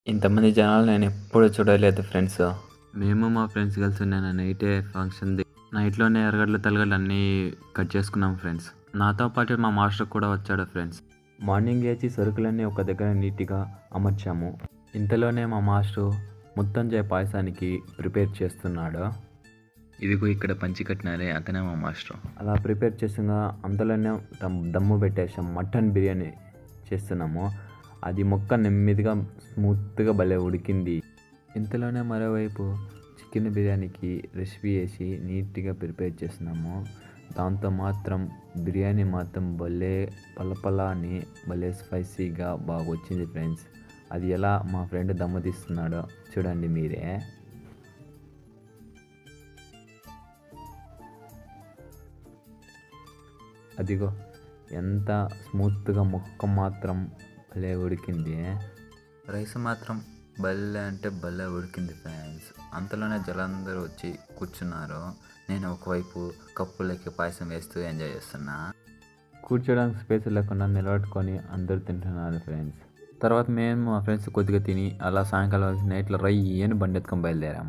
ఇంతమంది జనాలు నేను ఎప్పుడు చూడలేదు ఫ్రెండ్స్. మేము మా ఫ్రెండ్స్ కలిసి నిన్న నైటే ఫంక్షన్‌ది నైట్‌లోనే ఎర్రగడ్డలు, తెల్లగడ్డలు అన్నీ కట్ చేసుకున్నాం ఫ్రెండ్స్. నాతో పాటు మా మాస్టర్ కూడా వచ్చాడు ఫ్రెండ్స్. మార్నింగ్ లేచి సరుకులన్నీ ఒక దగ్గర నీట్‌గా అమర్చాము. ఇంతలోనే మా మాస్టరు ముత్తంజాయ పాయసానికి ప్రిపేర్ చేస్తున్నాడు. ఇదిగో ఇక్కడ పంచి కట్టినారే అతనే మా మాస్టర్. అలా ప్రిపేర్ చేసిన అంతలోనే దమ్ము పెట్టేసాం. మటన్ బిర్యానీ చేస్తున్నాము. అది మొక్క నెమ్మదిగా స్మూత్గా భలే ఉడికింది. ఇంతలోనే మరోవైపు చికెన్ బిర్యానీకి రెసిపీ వేసి నీట్గా ప్రిపేర్ చేస్తున్నాము. దాంతో మాత్రం బిర్యానీ మాత్రం భలే పలపలా అని భలే స్పైసీగా బాగా వచ్చింది ఫ్రెండ్స్. అది ఎలా మా ఫ్రెండ్ దమ్ము తీస్తున్నాడో చూడండి మీరే. అదిగో ఎంత స్మూత్గా ముక్క మాత్రం భలే ఉడికింది. రైస్ మాత్రం భలే అంటే భలే ఉడికింది ఫ్రెండ్స్. అంతలోనే జలందరూ వచ్చి కూర్చున్నారు. నేను ఒకవైపు కప్పులకి పాయసం వేస్తూ ఎంజాయ్ చేస్తున్నా. కూర్చోడానికి స్పేస్ లేకుండా నిలబెట్టుకొని అందరూ తింటున్నారు ఫ్రెండ్స్. తర్వాత మేము మా ఫ్రెండ్స్ కొద్దిగా తిని అలా సాయంకాలం నైట్లో రయ్యి అని బండి ఎత్తుకొని బయలుదేరాము.